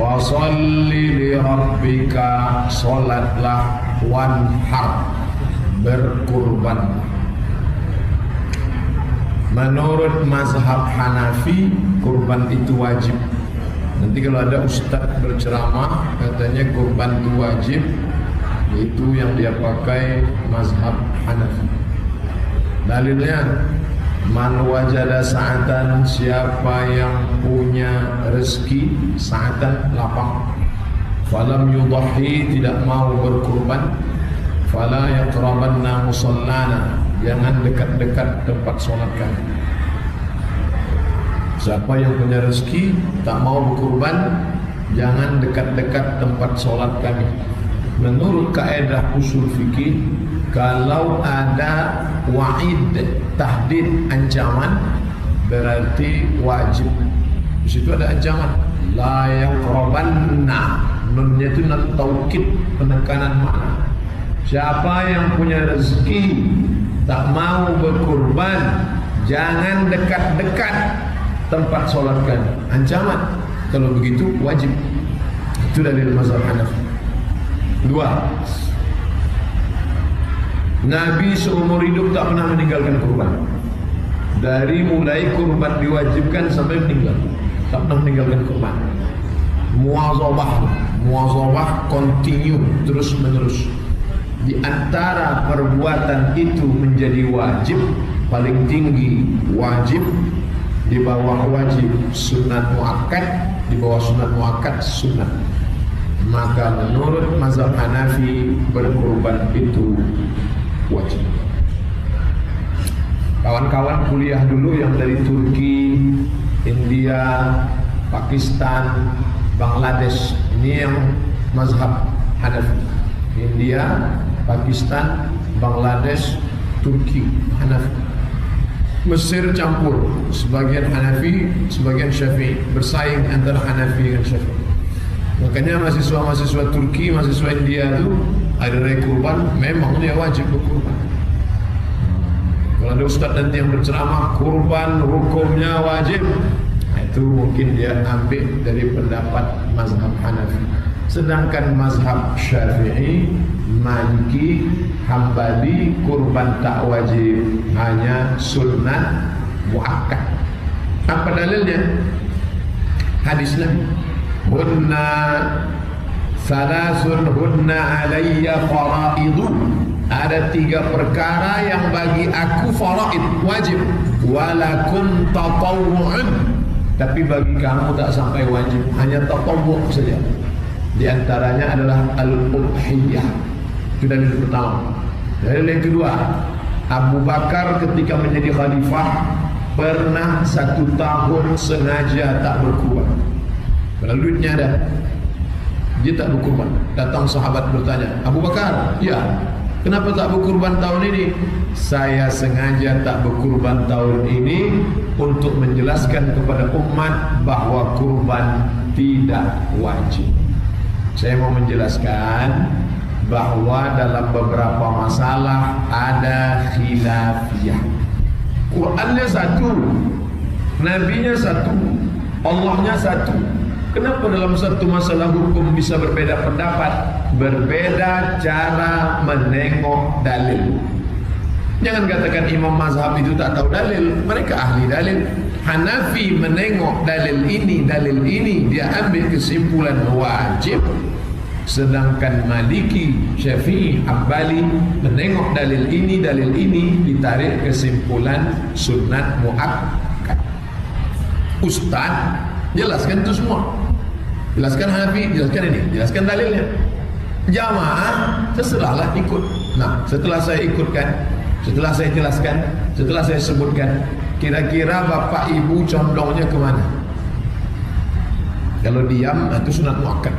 Fasalli li rabbika, salatlah, wanhar, berkurban. Menurut mazhab Hanafi, kurban itu wajib. Nanti kalau ada ustadz berceramah katanya kurban itu wajib, itu yang dia pakai mazhab Hanafi. Dalilnya, man wajada sa'atan, siapa yang punya rezeki, sa'atan lapang, falam yudhi, tidak mau berkurban, fala yaqrabanna musallana, jangan dekat-dekat tempat solat kami. Siapa yang punya rezeki tak mau berkurban, jangan dekat-dekat tempat solat kami. Menurut kaedah usul fikih, kalau ada wa'id, tahdid, ancaman, berarti wajib. Di situ ada ancaman. La yaqrabanna, nunnya itu nun taukid, penekanan makna. Siapa yang punya rezeki tak mau berkurban, jangan dekat-dekat tempat solat kami. Ancaman. Kalau begitu wajib. Itu dalil mazhab Hanafi. 2. Nabi seumur hidup tak pernah meninggalkan kurban. Dari mulai kurban diwajibkan sampai meninggal, tak pernah meninggalkan kurban. Muwazabah continue, terus menerus. Di antara perbuatan itu menjadi wajib, paling tinggi wajib, di bawah wajib sunat muakkad, di bawah sunat muakkad sunat. Maka menurut mazhab Hanafi, berkurban itu wajib. Kawan-kawan kuliah dulu yang dari Turki, India, Pakistan, Bangladesh, ini yang mazhab Hanafi. India, Pakistan, Bangladesh, Turki, Hanafi. Mesir campur, sebagian Hanafi, sebagian Syafi'i, bersaing antara Hanafi dengan Syafi'i. Makanya mahasiswa-mahasiswa Turki, mahasiswa India itu hari raya kurban, memang dia wajib berkurban. Kalau ada ustaz nanti yang berceramah kurban hukumnya wajib, itu mungkin dia ambil dari pendapat mazhab Hanafi. Sedangkan mazhab Syafi'i, Maliki, Hambali, kurban tak wajib, hanya sunnah muakkad. Apa dalilnya? Hadis Nabi, hunna salasun hunna alayya faraidu. Ada 3 perkara yang bagi aku faraid, wajib. Walakum tatawwu'un, tapi bagi kamu tak sampai wajib, hanya tatawwu' saja. Di antaranya adalah al-udhiyah. Itu dalil pertama. Dalil yang kedua, Abu Bakar ketika menjadi khalifah pernah 1 tahun sengaja tak berkurban. Padahal duitnya ada, dia tak berkurban. Datang sahabat bertanya, Abu Bakar, ya, kenapa tak berkurban tahun ini? Saya sengaja tak berkurban tahun ini untuk menjelaskan kepada umat bahwa kurban tidak wajib. Saya mau menjelaskan bahwa dalam beberapa masalah ada khilafiyah. Qurannya satu, Nabinya satu, Allahnya satu. Kenapa dalam satu masalah hukum bisa berbeda pendapat? Berbeda cara menengok dalil. Jangan katakan imam mazhab itu tak tahu dalil, mereka ahli dalil. Hanafi menengok dalil ini, dia ambil kesimpulan wajib. Sedangkan Maliki, Syafi'i, Hambali menengok dalil ini, ditarik kesimpulan sunnat muakkad. Ustaz jelaskan itu semua, jelaskan Hanafi, jelaskan ini, jelaskan dalilnya. Jamaah terserahlah ikut. Nah, setelah saya ikutkan, setelah saya jelaskan, setelah saya sebutkan, kira-kira bapak ibu condongnya kemana? Kalau diam, itu sunat muakkad.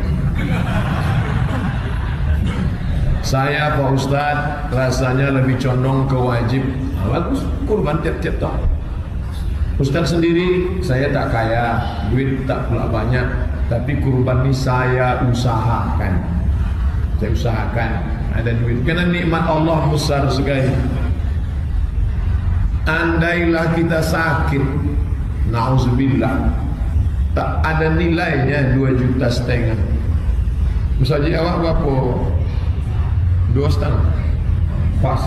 Saya Pak Ustadz rasanya lebih condong ke wajib. Bagus, kurban tiap-tiap tahun. Ustadz sendiri, saya tak kaya, duit tak pula banyak, tapi kurban ini saya usahakan. Saya usahakan ada duit, karena nikmat Allah besar sekali. Andailah kita sakit, na'udzubillah, tak ada nilainya 2,5 juta. Misalnya awak berapa? 2,5 pas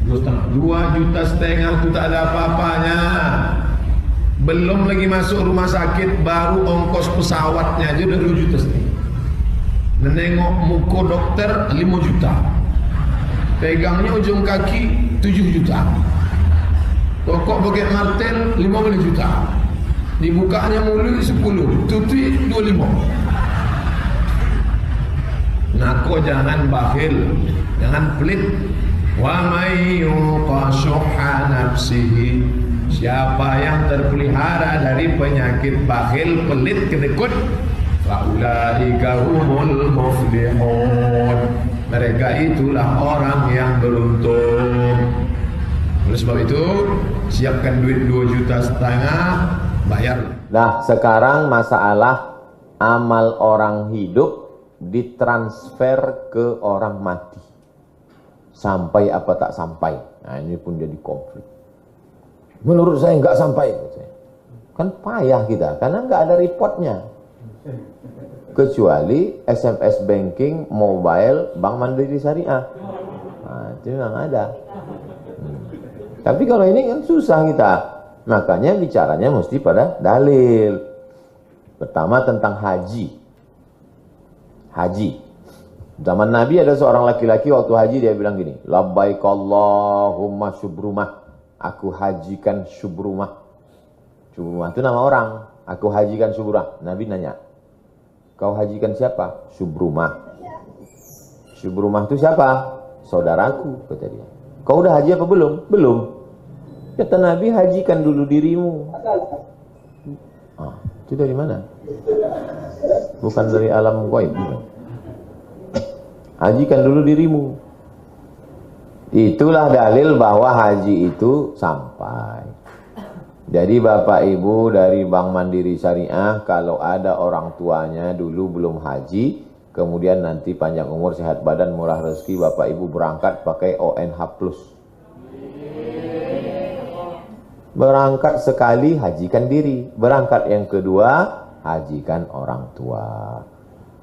2,5 2,5 juta itu tak ada apa-apanya. Belum lagi masuk rumah sakit, baru ongkos pesawatnya aja udah 2,5 juta. Menengok muka dokter 5 juta. Pegangnya ujung kaki 7 juta. Pokok pakai martel 15 juta. Dibukanya mulut 10, tutui 25. Nako jangan bakhil, jangan pelit. Wa may yuqa syuhha nafsihi, siapa yang terpelihara dari penyakit bakhil, pelit, kedekut, fa ulaika humul muflihun, mereka itulah orang yang beruntung. Oleh sebab itu, siapkan duit 2,5 juta, bayar. Nah, sekarang masalah amal orang hidup ditransfer ke orang mati. Sampai apa tak sampai. Nah, ini pun jadi konflik. Menurut saya enggak sampai. Kan payah kita, karena enggak ada reportnya. Kecuali SMS banking, mobile, Bank Mandiri Syariah. Nah, itu memang ada. Tapi kalau ini kan susah kita. Makanya bicaranya mesti pada dalil. Pertama tentang haji. Haji. Zaman Nabi ada seorang laki-laki waktu haji dia bilang gini, labbaik Allahumma syubrumah. Aku hajikan syubrumah. Syubrumah itu nama orang. Aku hajikan syubrumah. Nabi nanya, kau hajikan siapa? Syubrumah. Syubrumah itu siapa? Saudaraku, kata dia. Kau udah haji apa belum? Belum. Kata Nabi, hajikan dulu dirimu. Ah, itu dari mana? Bukan dari alam gaib. Hajikan dulu dirimu. Itulah dalil bahwa haji itu sampai. Jadi Bapak Ibu dari Bank Mandiri Syariah, kalau ada orang tuanya dulu belum haji, kemudian nanti panjang umur, sehat badan, murah rezeki, Bapak Ibu berangkat pakai ONH+. Berangkat sekali, hajikan diri. Berangkat yang kedua, hajikan orang tua.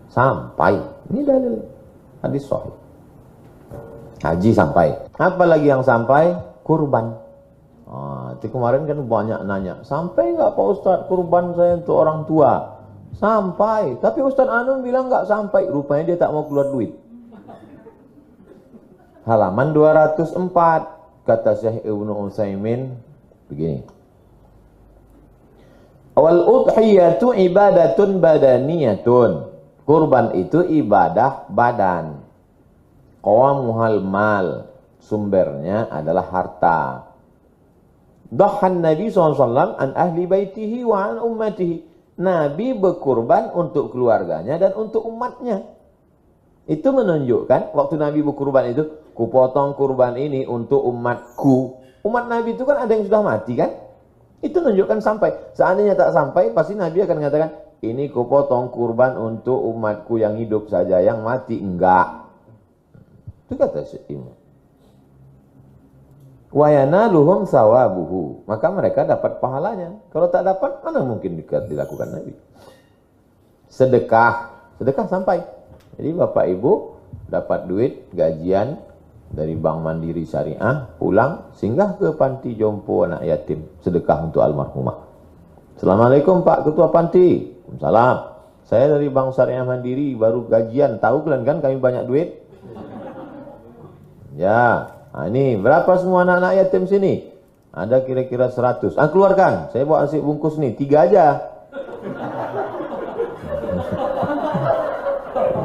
Sampai. Ini dalil hadis sahih. Haji sampai. Apa lagi yang sampai? Kurban. Itu kemarin kan banyak nanya, sampai nggak Pak Ustadz kurban saya untuk orang tua? Sampai. Tapi Ustadz Anum bilang nggak sampai. Rupanya dia tak mau keluar duit. Halaman 204. Kata Syekh Ibnu Utsaimin begini. Wal udhiyatu ibadatun badaniyatun. Kurban itu ibadah badan. Qawamuhal mal. Sumbernya adalah harta. Dhahan Nabi SAW an ahli baitihi wa an ummatihi. Nabi berkurban untuk keluarganya dan untuk umatnya. Itu menunjukkan waktu Nabi berkurban itu, kupotong kurban ini untuk umatku. Umat Nabi itu kan ada yang sudah mati kan? Itu menunjukkan sampai. Seandainya tak sampai, pasti Nabi akan mengatakan, ini kupotong kurban untuk umatku yang hidup saja, yang mati enggak. Itu kata Imam. Wa yanaluhum sawabuhu. Maka mereka dapat pahalanya. Kalau tak dapat, mana mungkin dilakukan Nabi. Sedekah. Sedekah sampai. Jadi Bapak Ibu dapat duit, gajian dari Bank Mandiri Syariah, pulang, singgah ke panti jompo anak yatim. Sedekah untuk almarhumah. Assalamualaikum Pak Ketua Panti. Salam. Saya dari Bank Syariah Mandiri, baru gajian. Tahu kalian kan kami banyak duit? Ya. Nah, ini berapa semua anak-anak yatim sini? Ada kira-kira 100. Keluarkan. Saya bawa nasi bungkus nih, 3 aja.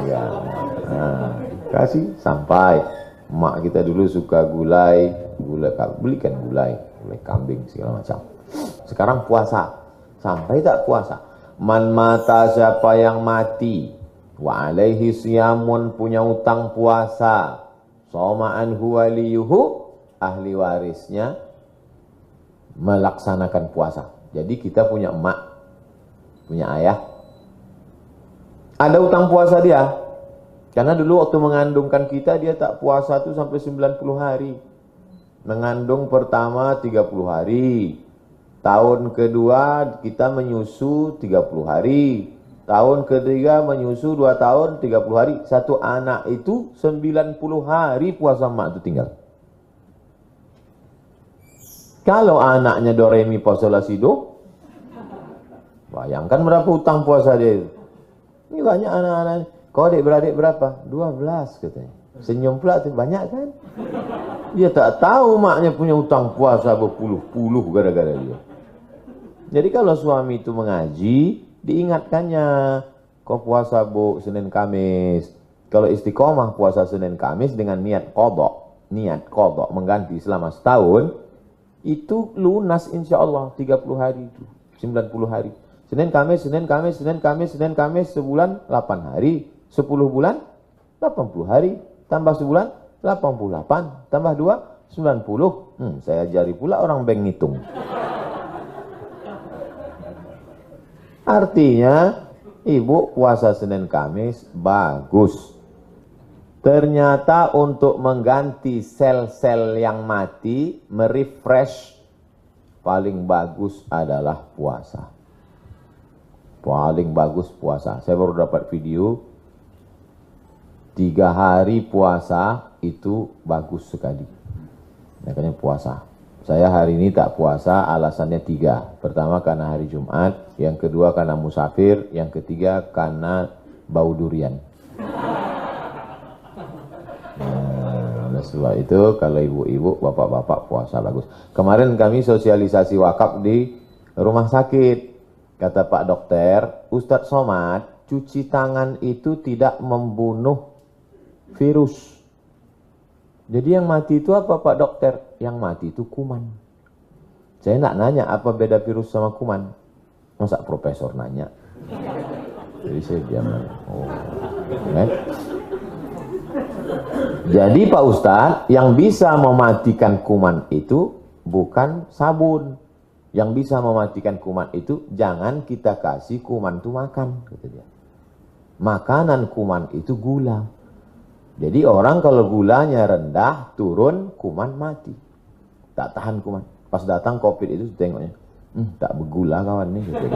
Ya. Nah, kasih sampai. Mak kita dulu suka gulai, belikan gulai kambing segala macam. Sekarang puasa. Sampai tak puasa. Man mata, siapa yang mati, wa alaihi siyamun, punya utang puasa. Soma'an huwaliyuhu, ahli warisnya melaksanakan puasa. Jadi kita punya emak, punya ayah, ada utang puasa dia. Karena dulu waktu mengandungkan kita, dia tak puasa tuh sampai 90 hari. Mengandung pertama 30 hari. Tahun kedua kita menyusu 30 hari. Tahun ketiga menyusu 2 tahun 30 hari. Satu anak itu 90 hari puasa mak itu tinggal. Kalau anaknya Doremi Posolasido, bayangkan berapa utang puasa dia itu. Ini banyak anak-anak. Kau adik-beradik berapa? 12 katanya. Senyum pula tuh, banyak kan? Dia tak tahu maknya punya utang puasa berpuluh-puluh gara-gara dia. Jadi kalau suami itu mengaji, diingatkannya, kau puasa bu Senin Kamis. Kalau istiqomah puasa Senin Kamis dengan niat kodok mengganti selama setahun, itu lunas insya Allah 30 hari itu, 90 hari. Senin Kamis, Senin Kamis, Senin Kamis, Senin Kamis, sebulan 8 hari, 10 bulan 80 hari, tambah sebulan 88, tambah 2 90. Saya ajari pula orang bank ngitung. Artinya ibu puasa Senin Kamis bagus. Ternyata untuk mengganti sel-sel yang mati, merefresh, paling bagus adalah puasa. Paling bagus puasa. Saya baru dapat video 3 hari puasa itu bagus sekali. Makanya puasa. Saya hari ini tak puasa, alasannya 3. Pertama karena hari Jumat, yang kedua karena musafir, yang ketiga karena bau durian. Nah, sebab itu kalau ibu-ibu, bapak-bapak puasa bagus. Kemarin kami sosialisasi wakaf di rumah sakit. Kata Pak Dokter, Ustadz Somad, cuci tangan itu tidak membunuh virus. Jadi yang mati itu apa Pak Dokter? Yang mati itu kuman. Saya nak nanya apa beda virus sama kuman. Masa profesor nanya? Jadi saya diam. Oh, kan? Jadi Pak Ustadz, yang bisa mematikan kuman itu bukan sabun. Yang bisa mematikan kuman itu jangan kita kasih kuman itu makan, kata dia. Makanan kuman itu gula. Jadi orang kalau gulanya rendah, turun, kuman mati. Tak tahan kuman. Pas datang COVID itu tengoknya, tak bergula kawan nih. Gitu.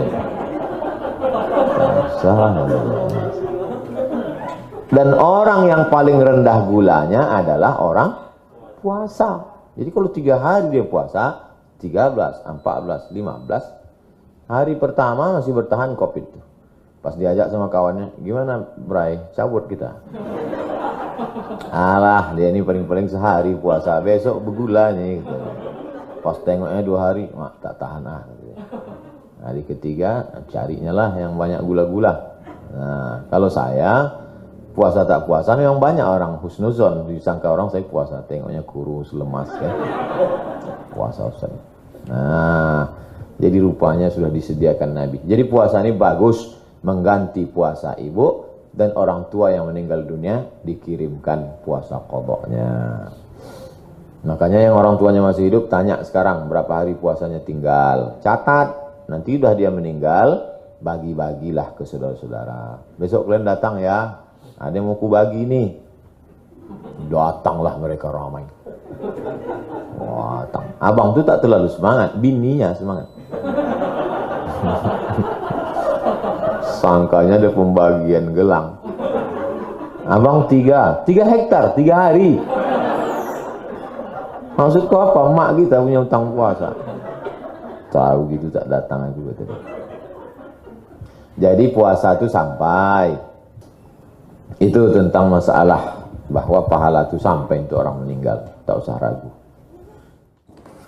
Dan orang yang paling rendah gulanya adalah orang puasa. Jadi kalau 3 hari dia puasa, 13, 14, 15, hari pertama masih bertahan COVID itu. Pas diajak sama kawannya, gimana Bray, cabut kita. Alah, dia ini paling-paling sehari puasa, besok bergula nih. Gitu. Pas tengoknya 2 hari, mak tak tahan ah. Gitu. Hari ketiga, carinya lah yang banyak gula-gula. Nah, kalau saya puasa tak puasa memang banyak orang husnuzon, disangka orang saya puasa, tengoknya kurus, lemas kan. Puasa Ustaz. Nah, jadi rupanya sudah disediakan Nabi. Jadi puasa ini bagus mengganti puasa ibu, dan orang tua yang meninggal dunia dikirimkan puasa qadha-nya. Makanya yang orang tuanya masih hidup tanya sekarang berapa hari puasanya tinggal. Catat, nanti udah dia meninggal, bagi-bagilah ke saudara-saudara. Besok kalian datang ya, ada yang mau kubagi nih. Datanglah mereka ramai. Wah, abang tuh tak terlalu semangat, bininya semangat. Sangkanya ada pembagian gelang. Abang 3 hektar, 3 hari. Maksud kau apa? Mak kita punya utang puasa. Tahu gitu tak datang aku betul. Jadi puasa itu sampai. Itu tentang masalah bahwa pahala itu sampai untuk orang meninggal. Tak usah ragu.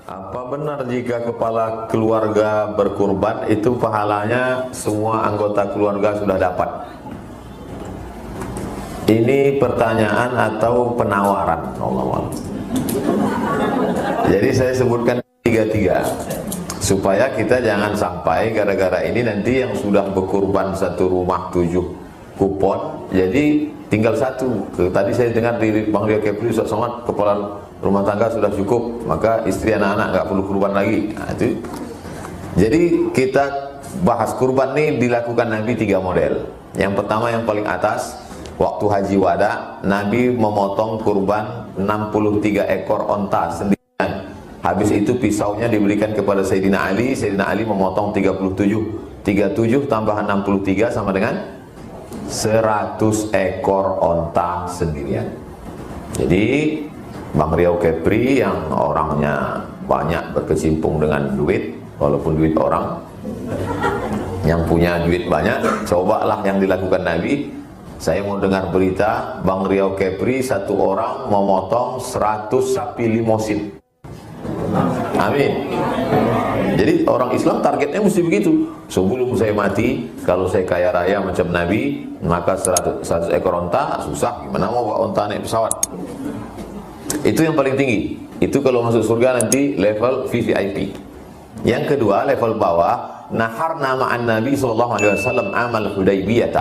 Apa benar jika kepala keluarga berkurban itu pahalanya semua anggota keluarga sudah dapat? Ini pertanyaan atau penawaran? Allah. Jadi saya sebutkan 3 supaya kita jangan sampai gara-gara ini nanti yang sudah berkurban satu rumah 7 kupon jadi tinggal 1. Tadi saya dengar di Bang Ria Kepri Ustaz Somad, kepala rumah tangga sudah cukup, maka istri anak-anak nggak perlu kurban lagi. Nah, itu. Jadi kita bahas kurban ini dilakukan Nabi 3 model. Yang pertama yang paling atas, waktu haji wada, Nabi memotong kurban 63 ekor onta sendirian. Habis itu pisaunya diberikan kepada Sayyidina Ali. Sayyidina Ali memotong 37. 37 tambah 63 sama dengan 100 ekor onta sendirian. Jadi Bang Riau Kepri yang orangnya banyak berkecimpung dengan duit, walaupun duit orang, yang punya duit banyak, cobalah yang dilakukan Nabi. Saya mau dengar berita Bang Riau Kepri satu orang memotong 100 sapi limosin. Amin. Jadi orang Islam targetnya mesti begitu. Sebelum saya mati, kalau saya kaya raya macam Nabi, maka 100 ekor onta, susah. Gimana mau bawa onta naik pesawat? Itu yang paling tinggi. Itu kalau masuk surga nanti level VVIP. Yang kedua, level bawah, naharna ma'an Nabi SAW amal Hudaybiyah.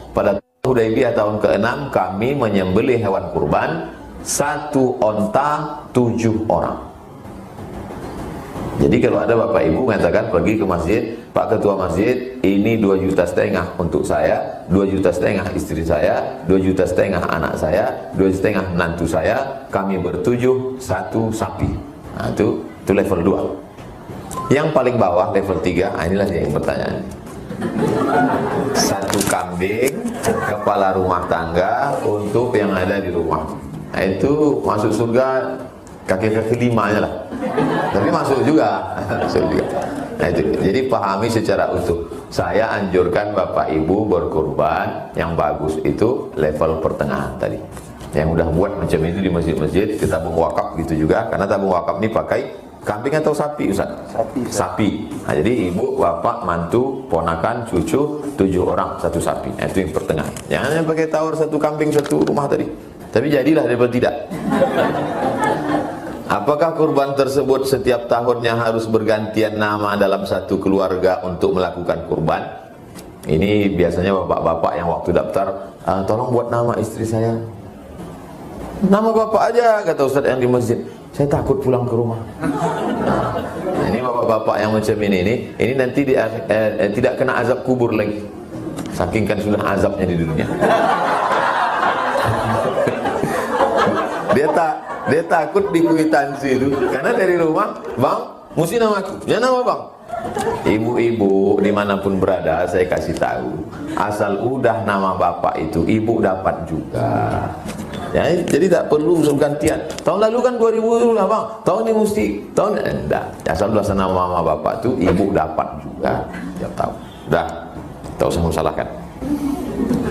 Pada Hudaybiyah tahun ke-6 kami menyembelih hewan kurban, satu onta 7 orang. Jadi kalau ada bapak ibu mengatakan pergi ke masjid, Pak Ketua Masjid, ini 2,5 juta untuk saya, 2,5 juta istri saya, 2,5 juta anak saya, 2,5 juta menantu saya, kami bertujuh, satu sapi. Nah, itu level 2. Yang paling bawah level 3, inilah yang pertanyaan. Satu kambing kepala rumah tangga untuk yang ada di rumah. Nah, itu masuk surga kaki-kaki 5-nya lah. Tapi masuk juga. Nah, itu. Jadi pahami secara utuh. Saya anjurkan Bapak Ibu berkurban yang bagus itu level pertengahan tadi. Yang udah buat macam itu di masjid-masjid, kita tabung wakaf gitu juga. Karena tabung wakaf ini pakai kambing atau sapi, Ustaz? Sapi. Nah, jadi ibu, bapak, mantu, ponakan, cucu, 7 orang satu sapi. Nah, itu yang pertengahan. Jangan yang pakai tawar satu kambing satu rumah tadi. Tapi jadilah daripada tidak. Apakah kurban tersebut setiap tahunnya harus bergantian nama dalam satu keluarga untuk melakukan kurban? Ini biasanya bapak-bapak yang waktu daftar, tolong buat nama istri saya. Nama bapak aja, kata Ustaz yang di masjid. Saya takut pulang ke rumah. Nah, ini bapak-bapak yang macam ini nanti tidak kena azab kubur lagi. Saking kan sudah azabnya di dunia. Dia takut di kwitansi itu, karena dari rumah, Bang, mesti nama aku, ya nama Bang. Ibu-ibu dimanapun berada, saya kasih tahu, asal udah nama bapak itu, ibu dapat juga. Ya, jadi tak perlu gantian. Tahun lalu kan 2000 lah Bang, tahun ini mesti, tahun enggak. Asal udah nama bapak itu, ibu dapat juga. Ya tahu, dah, tak usah salahkan.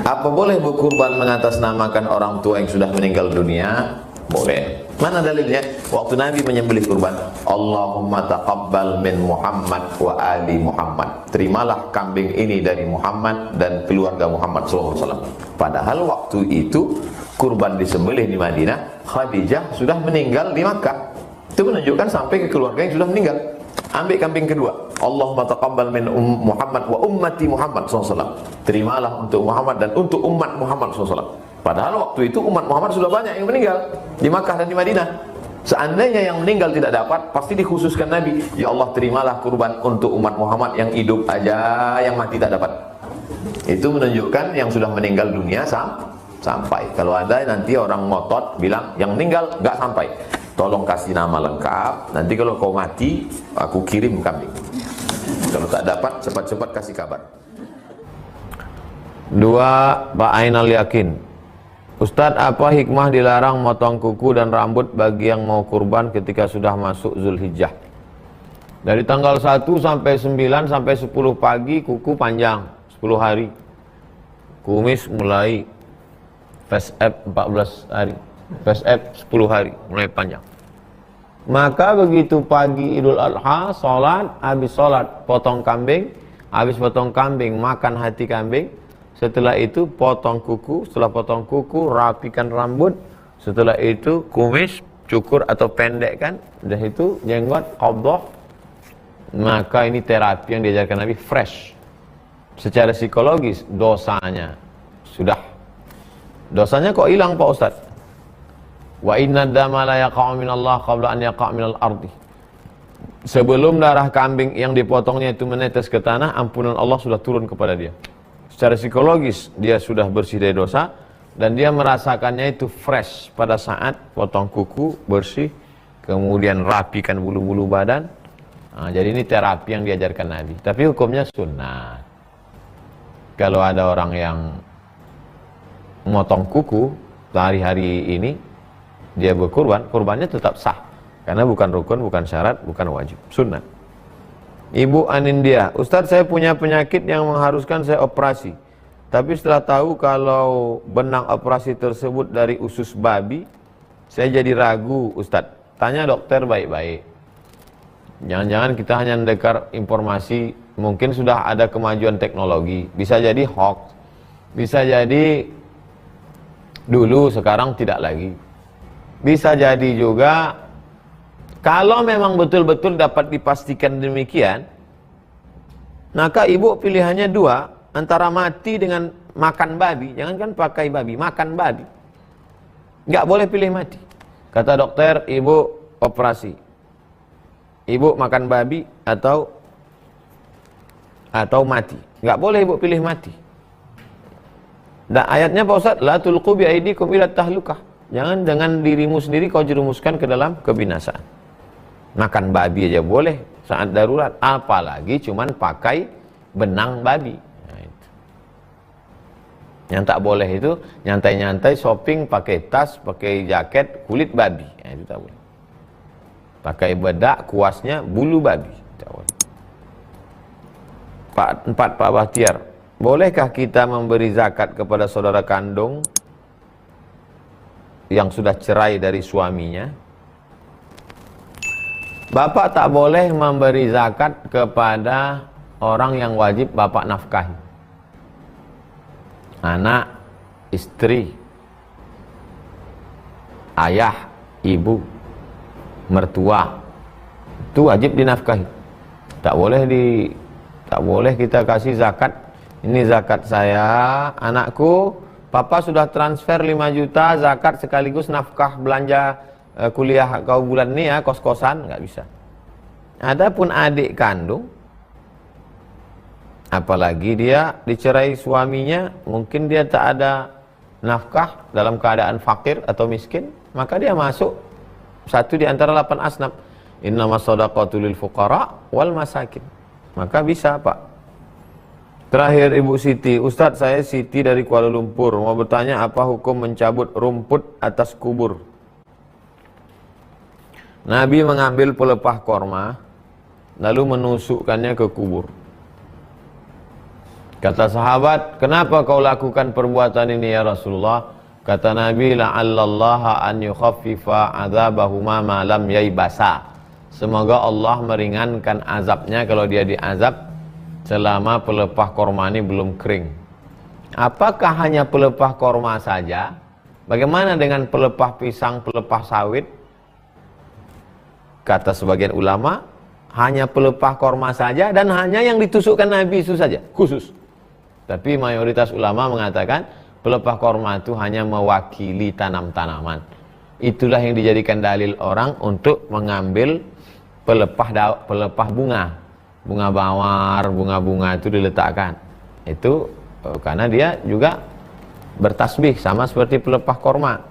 Apa boleh berkurban mengatasnamakan orang tua yang sudah meninggal dunia? Boleh. Mana dalilnya? Waktu Nabi menyembelih kurban, Allahumma taqabbal min Muhammad wa ali Muhammad. Terimalah kambing ini dari Muhammad dan keluarga Muhammad SAW. Padahal waktu itu kurban disembelih di Madinah, Khadijah sudah meninggal di Makkah. Itu menunjukkan sampai ke keluarga yang sudah meninggal. Ambil kambing kedua, Allahumma taqabbal min Muhammad wa ummati Muhammad SAW. Terimalah untuk Muhammad dan untuk umat Muhammad SAW. Padahal waktu itu umat Muhammad sudah banyak yang meninggal di Makkah dan di Madinah. Seandainya yang meninggal tidak dapat, pasti dikhususkan Nabi, ya Allah terimalah kurban untuk umat Muhammad yang hidup aja, yang mati tak dapat. Itu menunjukkan yang sudah meninggal dunia sampai. Kalau ada nanti orang ngotot bilang yang meninggal nggak sampai, tolong kasih nama lengkap. Nanti kalau kau mati, aku kirim kambing. Kalau tak dapat, cepat-cepat kasih kabar. 2. Pak Ainal Yakin. Ustadz, apa hikmah dilarang motong kuku dan rambut bagi yang mau kurban ketika sudah masuk Zulhijjah? Dari tanggal 1 sampai 9 sampai 10 pagi kuku panjang 10 hari. Kumis mulai face up 14 hari. Face up 10 hari mulai panjang. Maka begitu pagi Idul Adha, sholat, habis sholat potong kambing, habis potong kambing makan hati kambing. Setelah itu potong kuku, setelah potong kuku rapikan rambut, setelah itu kumis cukur atau pendekkan, sudah itu jenggot qabdah. Maka ini terapi yang diajarkan Nabi, fresh. Secara psikologis dosanya sudah. Dosanya kok hilang Pak Ustaz? Wa inna dama la yaqa'u minallah qabla an yaqa'a minal ardi. Sebelum darah kambing yang dipotongnya itu menetes ke tanah, ampunan Allah sudah turun kepada dia. Secara psikologis dia sudah bersih dari dosa dan dia merasakannya itu fresh pada saat potong kuku, bersih, kemudian rapikan bulu-bulu badan. Jadi ini terapi yang diajarkan Nabi, tapi hukumnya sunnah. Kalau ada orang yang memotong kuku hari-hari ini, dia berkurban, kurbannya tetap sah, karena bukan rukun, bukan syarat, bukan wajib, sunnah. Ibu Anindya, Ustadz, saya punya penyakit yang mengharuskan saya operasi, tapi setelah tahu kalau benang operasi tersebut dari usus babi, saya jadi ragu Ustadz. Tanya dokter baik-baik. Jangan-jangan kita hanya mendengar informasi, mungkin sudah ada kemajuan teknologi, bisa jadi hoax, bisa jadi dulu sekarang tidak lagi. Bisa jadi juga kalau memang betul-betul dapat dipastikan demikian, maka ibu pilihannya dua, antara mati dengan makan babi. Jangankan pakai babi, makan babi. Nggak boleh pilih mati. Kata dokter, ibu operasi, ibu makan babi atau mati. Nggak boleh ibu pilih mati. Dan ayatnya Pak Ustaz, la tulqu bi aidikum ila tahlukah. Jangan dengan dirimu sendiri kau jerumuskan ke dalam kebinasaan. Makan babi aja boleh saat darurat, apalagi cuman pakai benang babi. Nah, itu. Yang tak boleh itu nyantai-nyantai shopping pakai tas, pakai jaket kulit babi. Nah, itu tak boleh. Pakai bedak kuasnya bulu babi. Tak boleh. Pak Bahtiar, bolehkah kita memberi zakat kepada saudara kandung yang sudah cerai dari suaminya? Bapak tak boleh memberi zakat kepada orang yang wajib bapak nafkahi. Anak, istri, ayah, ibu, mertua, itu wajib dinafkahi. Tak boleh kita kasih zakat. Ini zakat saya, anakku, papa sudah transfer 5 juta, zakat sekaligus nafkah belanja kuliah kau bulan ini ya, kos-kosan, nggak bisa. Adapun adik kandung, apalagi dia dicerai suaminya, mungkin dia tak ada nafkah, dalam keadaan fakir atau miskin, maka dia masuk satu di antara 8 asnaf. Innamas shadaqatu lil fuqara wal masakin. Maka bisa, Pak. Terakhir Ibu Siti, Ustadz, saya Siti dari Kuala Lumpur, mau bertanya apa hukum mencabut rumput atas kubur. Nabi mengambil pelepah korma lalu menusukkannya ke kubur. Kata sahabat, kenapa kau lakukan perbuatan ini ya Rasulullah? Kata Nabi, la'allallaha an yukhaffifa azabahuma ma lam yaibasa. Semoga Allah meringankan azabnya kalau dia diazab selama pelepah korma ini belum kering. Apakah hanya pelepah korma saja? Bagaimana dengan pelepah pisang, pelepah sawit? Kata sebagian ulama, hanya pelepah korma saja dan hanya yang ditusukkan Nabi itu saja, khusus. Tapi mayoritas ulama mengatakan pelepah korma itu hanya mewakili tanam-tanaman. Itulah yang dijadikan dalil orang untuk mengambil pelepah bunga mawar, bunga-bunga itu diletakkan. Itu karena dia juga bertasbih sama seperti pelepah korma.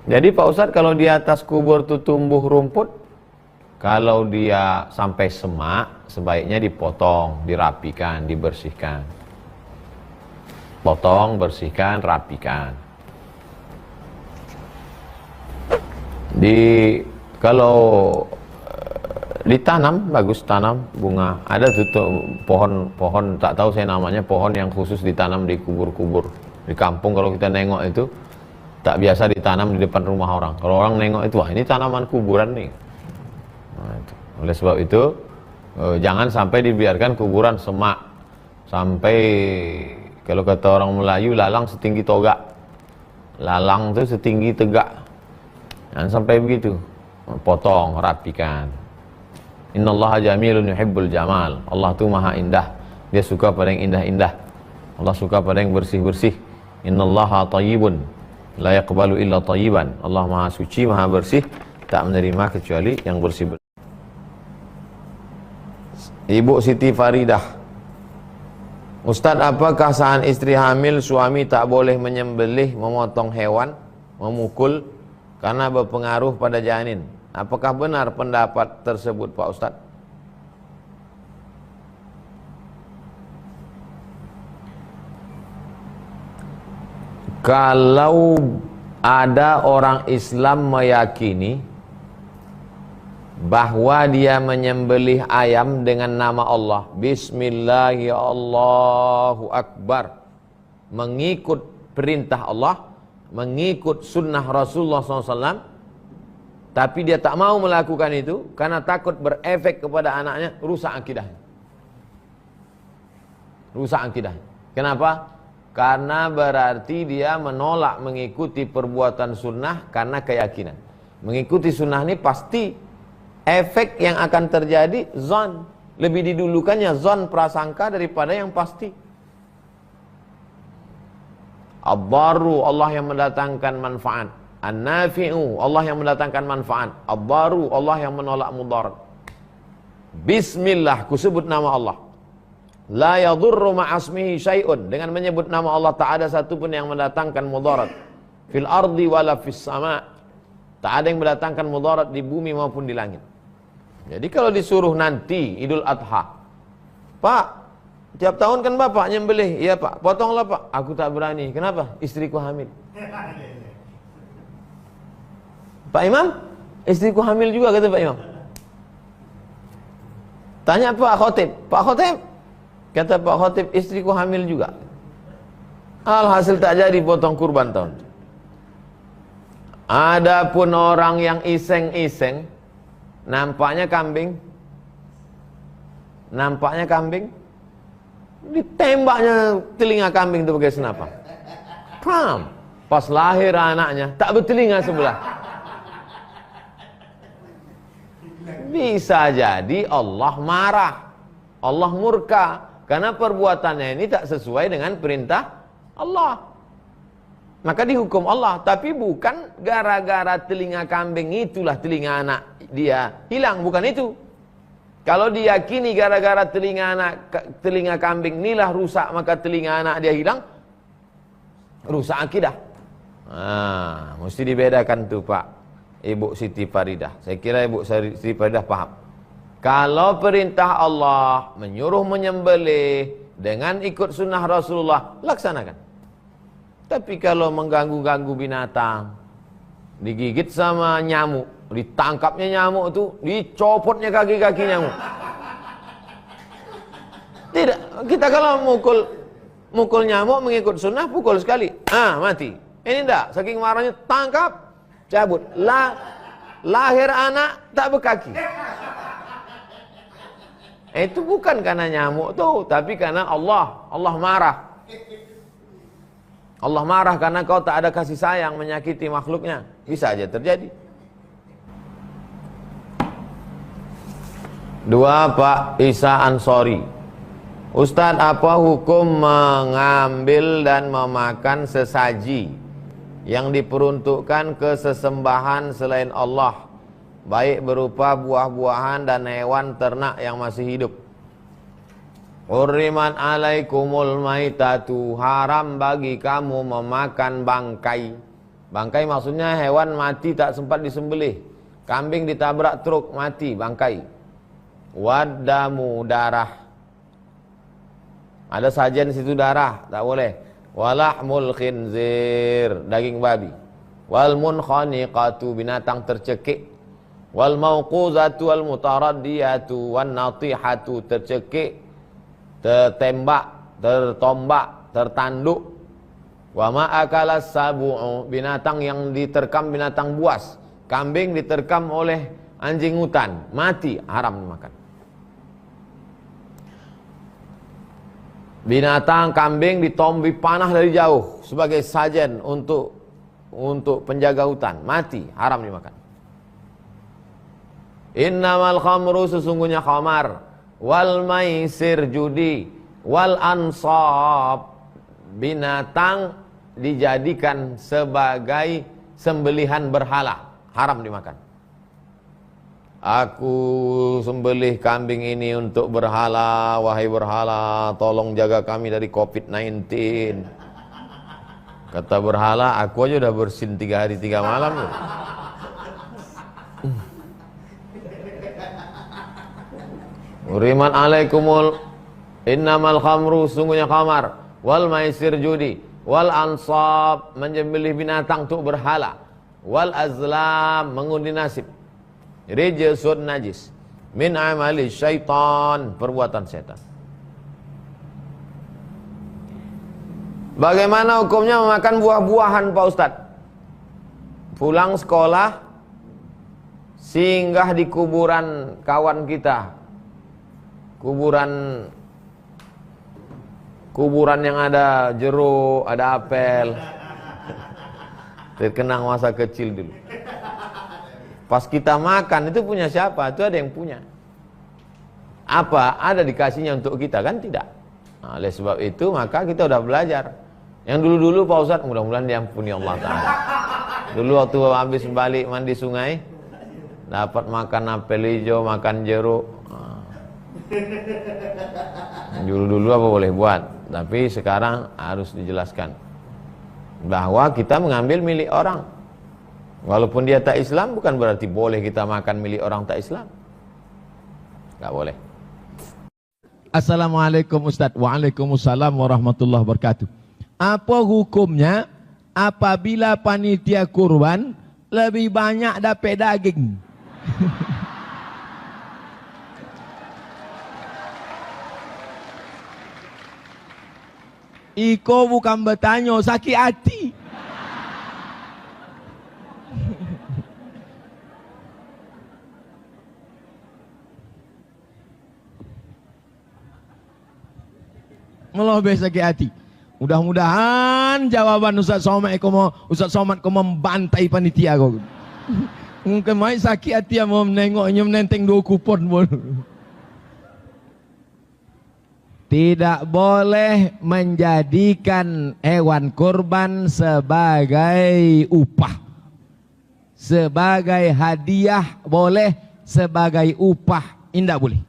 Jadi Pak Ustadz, kalau di atas kubur itu tumbuh rumput, kalau dia sampai semak, sebaiknya dipotong, dirapikan, dibersihkan. Potong, bersihkan, rapikan. Kalau ditanam, bagus, tanam bunga. Ada tuh pohon tak tahu saya namanya, pohon yang khusus ditanam di kubur-kubur. Di kampung kalau kita nengok itu tak biasa ditanam di depan rumah orang. Kalau orang nengok itu, wah ini tanaman kuburan nih. Nah, itu. Oleh sebab itu jangan sampai dibiarkan kuburan semak, sampai kalau kata orang Melayu, lalang setinggi togak. Lalang itu setinggi tegak. Jangan sampai begitu. Potong, rapikan. Innallaha jamilun yuhibbul jamal. Allah itu maha indah, dia suka pada yang indah-indah. Allah suka pada yang bersih-bersih. Innallaha tayyibun la yaqbalu illa tayyiban. Allah maha suci, maha bersih, tak menerima kecuali yang bersih-bersih. Ibu Siti Faridah, Ustadz, apakah saat istri hamil suami tak boleh menyembelih, memotong hewan, memukul karena berpengaruh pada janin? Apakah benar pendapat tersebut Pak Ustadz? Kalau ada orang Islam meyakini bahwa dia menyembelih ayam dengan nama Allah, Bismillahirrahmanirrahim, Akbar, mengikut perintah Allah, mengikut sunnah Rasulullah SAW, tapi dia tak mau melakukan itu karena takut berefek kepada anaknya, rusak akidahnya. Rusak akidahnya. Kenapa? Karena berarti dia menolak mengikuti perbuatan sunnah karena keyakinan. Mengikuti sunnah ini pasti efek yang akan terjadi zon. Lebih didulukannya zon prasangka daripada yang pasti. Ad-darru, Allah yang mendatangkan manfaat. An-nafi'u, Allah yang mendatangkan manfaat. Ad-darru, Allah yang menolak mudarat. Bismillah, ku sebut nama Allah. La yadurru ma'asmihi syai'un, dengan menyebut nama Allah tak ada satu pun yang mendatangkan mudarat. Fil ardi wala fis sama', tak ada yang mendatangkan mudarat di bumi maupun di langit. Jadi kalau disuruh nanti Idul Adha, Pak, tiap tahun kan Bapak nyembelih, iya Pak, potonglah Pak. Aku tak berani, kenapa? Istriku hamil. Pak Imam, istriku hamil juga, kata Pak Imam. Tanya Pak Khotib, Pak Khotib, kata Pak Khotib, istriku hamil juga. Alhasil tak jadi potong kurban tahun. Adapun orang yang iseng-iseng, nampaknya kambing, ditembaknya telinga kambing itu pakai senapan. Pram, pas lahir anaknya tak bertelinga sebelah. Bisa jadi Allah marah, Allah murka, karena perbuatannya ini tak sesuai dengan perintah Allah. Maka dihukum Allah, tapi bukan gara-gara telinga kambing itulah telinga anak dia hilang, bukan itu. Kalau diyakini gara-gara telinga kambing inilah rusak, maka telinga anak dia hilang, rusak akidah. Nah, mesti dibedakan tuh Pak Ibu Siti Faridah. Saya kira Ibu Siti Faridah paham. Kalau perintah Allah menyuruh menyembelih dengan ikut sunnah Rasulullah, laksanakan. Tapi kalau mengganggu-ganggu binatang, digigit sama nyamuk, ditangkapnya nyamuk itu, dicopotnya kaki-kaki nyamuk. Tidak, kita kalau mukul nyamuk mengikut sunnah, pukul sekali, mati. Ini enggak, saking marahnya tangkap, cabut. Lahir anak tak berkaki. Itu bukan karena nyamuk tuh, tapi karena Allah marah. Allah marah karena kau tak ada kasih sayang, menyakiti makhluknya. Bisa aja terjadi. Dua, Pak Isa Ansori. Ustadz, apa hukum mengambil dan memakan sesaji yang diperuntukkan ke sesembahan selain Allah, baik berupa buah-buahan dan hewan ternak yang masih hidup? Hurriman alaikumul maitatu, haram bagi kamu memakan bangkai. Bangkai maksudnya hewan mati tak sempat disembelih. Kambing ditabrak truk mati, bangkai. Wadamu, darah. Ada sajian situ darah, tak boleh. Walahmul khinzir, daging babi. Wal munkhaniqatu, binatang tercekik. Wal mauquzatu wal mutaraddiyatu wan natihatu, tercekik, tertembak, tertombak, tertanduk. Wa ma akalas sabu'u, binatang yang diterkam binatang buas. Kambing diterkam oleh anjing hutan, mati, haram dimakan. Binatang kambing ditombi panah dari jauh sebagai sajen untuk penjaga hutan, mati, haram dimakan. Innamal khamru, sesungguhnya khamar, wal maisir, judi, wal ansab, binatang dijadikan sebagai sembelihan berhala, haram dimakan. Aku sembelih kambing ini untuk berhala, wahai berhala, tolong jaga kami dari COVID-19. Kata berhala, aku aja udah bersin 3 hari 3 malam. Hurimat alaikumul innamal khamru, sungguhnya khamar, wal maisir judi, wal ansab menyembelih binatang untuk berhala, wal azlam mengundi nasib, rijsun najis, min amali syaitan, perbuatan setan. Bagaimana hukumnya memakan buah-buahan Pak Ustadz? Pulang sekolah, singgah di kuburan kawan kita, kuburan yang ada jeruk, ada apel, terkenang masa kecil dulu. Pas kita makan itu punya siapa? Itu ada yang punya. Apa? Ada dikasihnya untuk kita kan? Tidak. Nah, oleh sebab itu maka kita udah belajar. Yang dulu-dulu Pak Ustadz, mudah-mudahan diampuni Allah Ta'ala. Dulu waktu habis balik mandi sungai, dapat makan apel hijau, makan jeruk. Dulu-dulu apa boleh buat, tapi sekarang harus dijelaskan bahwa kita mengambil milik orang. Walaupun dia tak Islam, bukan berarti boleh kita makan milik orang tak Islam. Gak boleh. Assalamualaikum Ustaz. Waalaikumsalam warahmatullahi wabarakatuh. Apa hukumnya apabila panitia kurban lebih banyak dapat daging? Iko bukan bertanya, sakit hati. Melobeh sakit hati. Mudah-mudahan jawaban Ustaz Somad kau membantai panitia kau. Mungkin mai sakit hati mau menengoknya menenteng 2 kupon pun. Tidak boleh menjadikan hewan kurban sebagai upah. Sebagai hadiah boleh, sebagai upah tidak boleh.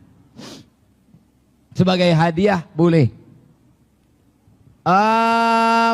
Sebagai hadiah boleh.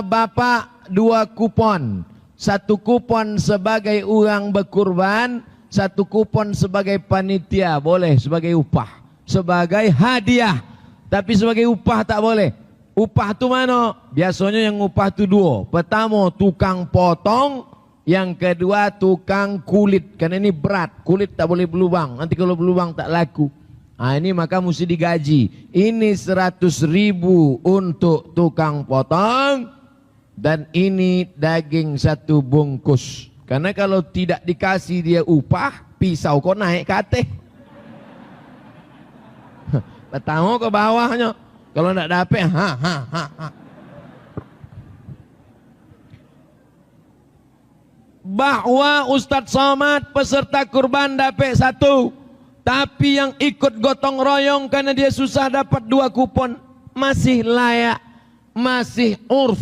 Bapak 2 kupon, 1 kupon sebagai orang berkurban, 1 kupon sebagai panitia, boleh sebagai upah, sebagai hadiah. Tapi sebagai upah tak boleh. Upah tu mana? Biasanya yang upah tu 2. Pertama tukang potong, yang kedua tukang kulit. Karena ini berat, kulit tak boleh berlubang. Nanti kalau berlubang tak laku. Nah, ini maka mesti digaji. Ini 100.000 untuk tukang potong, dan ini daging 1 bungkus. Karena kalau tidak dikasih dia upah, pisau kau naik ke atas. Pertama ke bawahnya. Kalau tidak dapat, Bahwa Ustaz Somad peserta kurban dapat 1. Tapi yang ikut gotong royong karena dia susah dapat 2 kupon, masih layak, masih urf.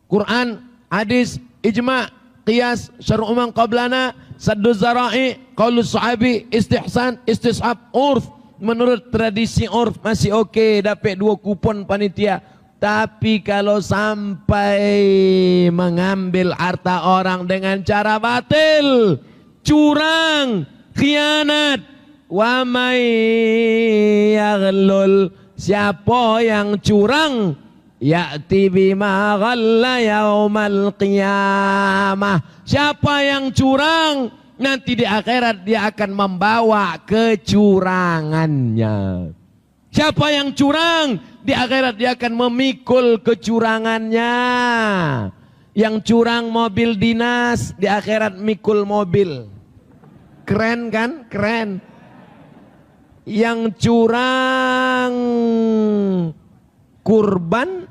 Quran, hadis, ijma', qiyas, syar'u man qablana, saddu zara'i, qaulus sahabi, istihsan, istishab, urf. Menurut tradisi urf masih oke, dapat 2 kupon panitia. Tapi kalau sampai mengambil harta orang dengan cara batil, curang, khianat, wa may yaghlul, siapa yang curang, ya'ti bima ghalla yaumal qiyamah. Siapa yang curang, nanti di akhirat dia akan membawa kecurangannya. Siapa yang curang, di akhirat dia akan memikul kecurangannya. Yang curang mobil dinas, di akhirat mikul mobil. Keren kan? Keren. Yang curang kurban,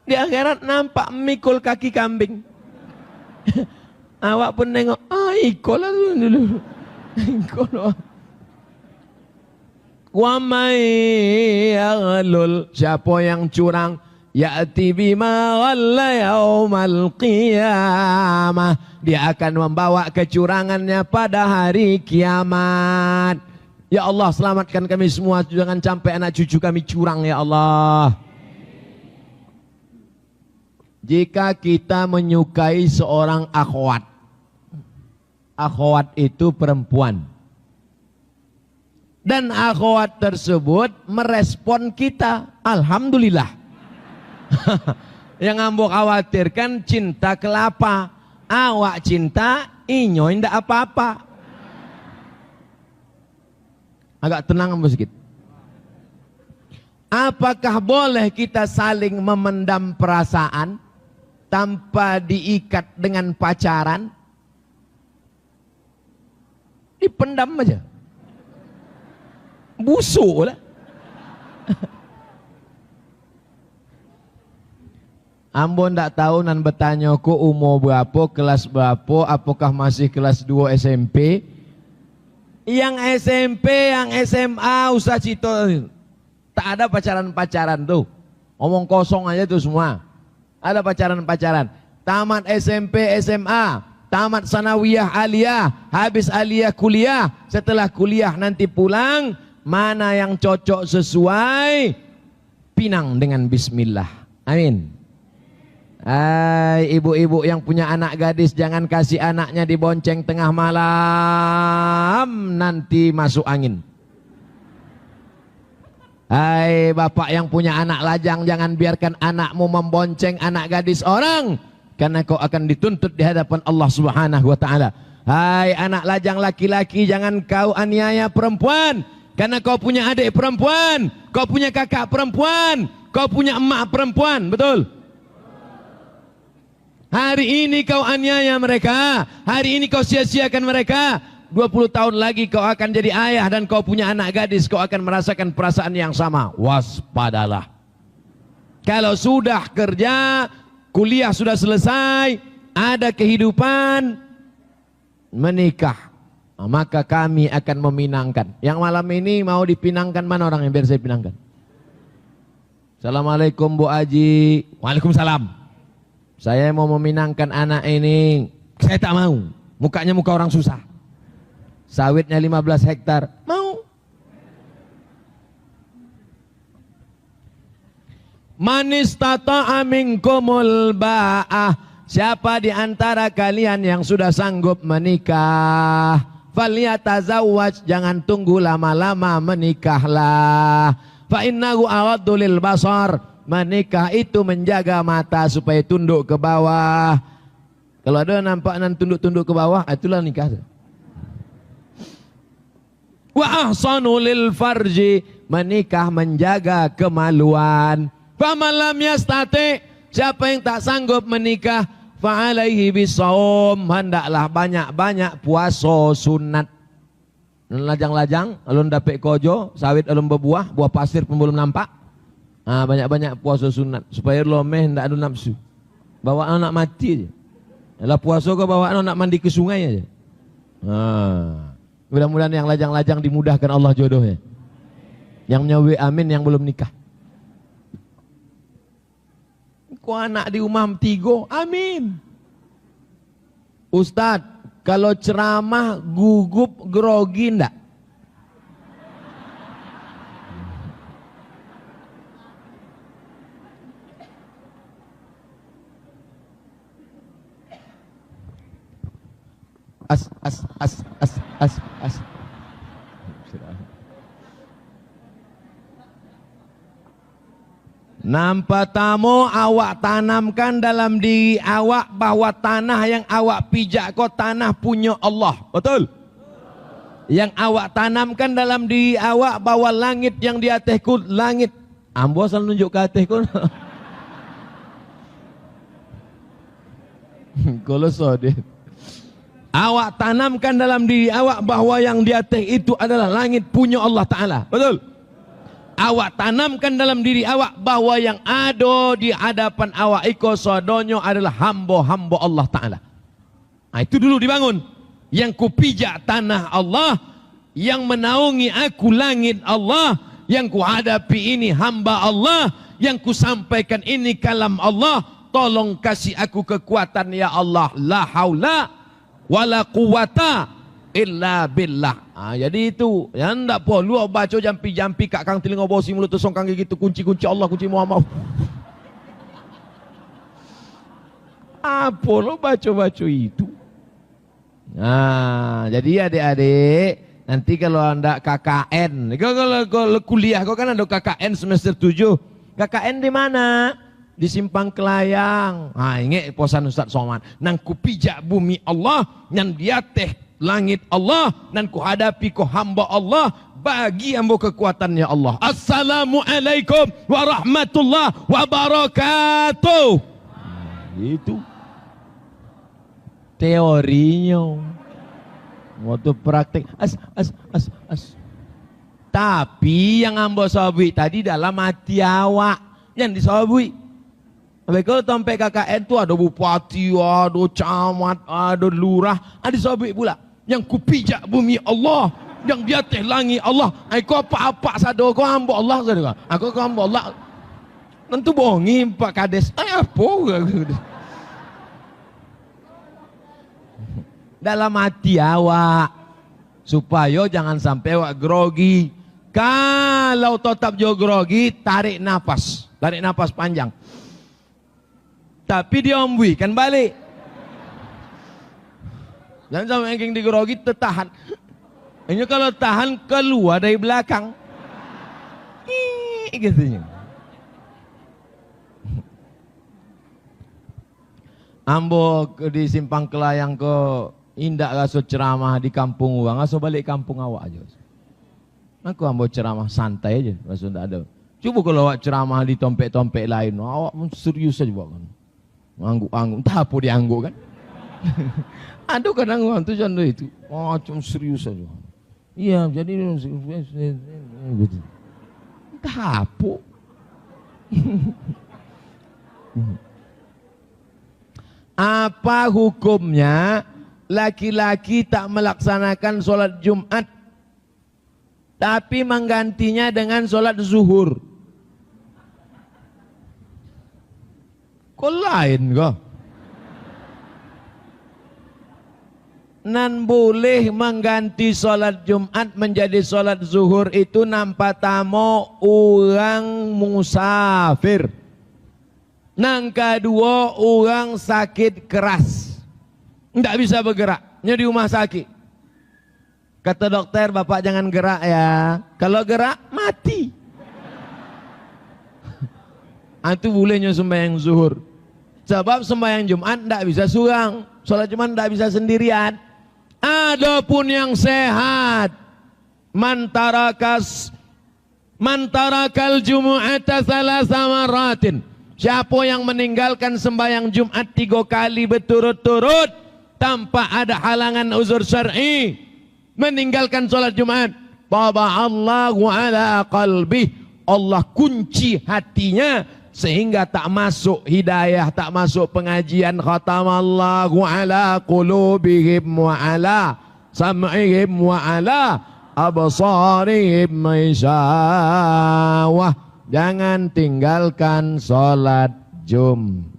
di akhirat nampak mikul kaki kambing. Awak pun nengok, ikut lah dulu. Ikut lah. Wa may yaghlul, siapa yang curang, ya'ti bima ghalla yaumal qiyamah, dia akan membawa kecurangannya pada hari kiamat. Ya Allah, selamatkan kami semua, jangan sampai anak cucu kami curang ya Allah. Jika kita menyukai seorang akhwat, akhwat itu perempuan, Dan akhwat tersebut merespon kita. Alhamdulillah. Yang ambo khawatirkan cinta kelapa. Awak cinta, inyoy ndak apa-apa. Agak tenang ambo sedikit. Apakah boleh kita saling memendam perasaan tanpa diikat dengan pacaran? Dipendam aja. Busuk lah. Ambo ndak tahu nan bertanya ku umur berapa, kelas berapa, apakah masih kelas 2 SMP? Yang SMP, yang SMA, usah cito. Tak ada pacaran-pacaran tuh. Omong kosong aja tuh semua. Ada pacaran-pacaran. Tamat SMP, SMA, tamat sanawiyah aliyah, habis aliyah kuliah. Setelah kuliah nanti pulang, mana yang cocok sesuai, pinang dengan bismillah. Amin. Hai ibu-ibu yang punya anak gadis, jangan kasih anaknya dibonceng tengah malam, nanti masuk angin. Hai bapak yang punya anak lajang, jangan biarkan anakmu membonceng anak gadis orang, karena kau akan dituntut di hadapan Allah Subhanahu wa taala. Hai anak lajang laki-laki, jangan kau aniaya perempuan, karena kau punya adik perempuan, kau punya kakak perempuan, kau punya emak perempuan, betul? Hari ini kau aniaya mereka, hari ini kau sia-siakan mereka. 20 tahun lagi kau akan jadi ayah dan kau punya anak gadis, kau akan merasakan perasaan yang sama. Waspadalah. Kalau sudah kerja, kuliah sudah selesai, ada kehidupan, menikah, maka kami akan meminangkan. Yang malam ini mau dipinangkan mana orang yang biar saya pinangkan? Assalamualaikum Bu Aji. Waalaikumsalam. Saya mau meminangkan anak ini. Saya tak mau. Mukanya muka orang susah. Sawitnya 15 hektar. Mau. Manis tata'a minkumul ba'ah. Siapa di antara kalian yang sudah sanggup menikah, falyatazawwaj, jangan tunggu lama-lama, menikahlah. Fa innahu aghaddu lil basar. Menikah itu menjaga mata supaya tunduk ke bawah. Kalau ada nampak nan tunduk-tunduk ke bawah, itulah nikah. Wa ahsanu lil farji, menikah menjaga kemaluan. Faman lam yastati, siapa yang tak sanggup menikah, fa alaihi bisawm, hendaklah banyak-banyak puasa sunat. Lajang-lajang alun dapet kojo, sawit alun berbuah, buah pasir pun belum nampak. Banyak-banyak puasa sunat supaya lomeh ndak ada nafsu. Bawa anak mati aja. Kalau puasa kau bawa anak mandi ke sungai aja. Mudah-mudahan yang lajang-lajang dimudahkan Allah jodohnya. Yang nyawi amin, yang belum nikah. Kau anak di rumah 3, amin. Ustadz, kalau ceramah gugup grogi enggak? As. Nampak tamu, awak tanamkan dalam diri awak bahwa tanah yang awak pijak kau tanah punya Allah, betul? Yang awak tanamkan dalam diri awak bahwa langit yang di atasku langit. Ambo asal nunjuk ke atasku. Kalau sodit. Awak tanamkan dalam diri awak bahwa yang di atas itu adalah langit punya Allah Ta'ala, betul? Awak tanamkan dalam diri awak bahwa yang ada di hadapan awak iko sodonyo adalah hamba-hamba Allah Ta'ala. Itu dulu dibangun. Yang kupijak tanah Allah, yang menaungi aku langit Allah, yang kuhadapi ini hamba Allah, yang kusampaikan ini kalam Allah. Tolong kasih aku kekuatan ya Allah. La haula wala quwata illa billah. Jadi itu yang ndak perlu baca jampi-jampi kat kang telinga bosi mulut tosong kang gitu, kunci-kunci Allah, kunci Muhammad. Apa lo baca-baca itu? Jadi adik-adik, nanti kalau anda KKN, kalau kuliah kau kan ada KKN semester 7. KKN di mana? Di Simpang Kelayang. Ah, ingat posan Ustaz Somad. Nang ku pijak bumi Allah, nang dia teh langit Allah, nang ku hadapi ku hamba Allah, bagi ambo kekuatannya Allah. Assalamualaikum warahmatullahi wabarakatuh. Itu teorinya. Waktu praktek Tapi yang ambo sabui tadi dalam hati awak yang disabui. Tapi kalau sampai KKN itu ada bupati, ada camat, ada lurah, ada sabui pula. Yang kupijak bumi Allah, yang dia teh langit Allah. Aku apa-apa sado kau hamba Allah sado. Aku hamba Allah. Tentu bohongi Pak Kades. Apa? Dalam hati awak supaya jangan sampai awak grogi. Kalau tetap jo grogi, tarik nafas panjang. Tapi diombui kan balik. Jangan sampai yang digrogi tertahan. Ini kalau tahan keluar dari belakang. Gitu. Ambo di Simpang Kelayang ke indak gaso ceramah di kampung uang, gaso balik kampung awak aja. Aku ambo ceramah santai aja, gaso ndak ada. Coba kalau awak ceramah di tompek-tompek lain, awak serius aja kan. Angguk-angguk, entah apa diangguk kan. Aduh kadang orang tu contoh itu, macam serius aja. Iya, jadi gitu. Entah apa. Apa hukumnya laki-laki tak melaksanakan sholat Jumat tapi menggantinya dengan sholat zuhur? Kok lain kok? Nan boleh mengganti sholat Jumat menjadi sholat zuhur itu nampak tamu orang musafir. Nang kedua orang sakit keras, tidak bisa bergeraknya di rumah sakit. Kata dokter, bapak jangan gerak ya. Kalau gerak mati. Itu bolehnya sembahyang zuhur. Sebab sembahyang Jumat tidak bisa surang, sholat Jumat tidak bisa sendirian. Adapun yang sehat, mantarakal Jumu'ata salasa maratin. Siapa yang meninggalkan sembahyang Jumat 3 kali berturut-turut tanpa ada halangan uzur syar'i, meninggalkan sholat Jumat, taba'allahu ala qalbih, Allah kunci hatinya sehingga tak masuk hidayah, tak masuk pengajian. Khatamallahu ala qulubihim wa ala sam'ihim wa ala absarihim maishawah. Jangan tinggalkan sholat Jumat.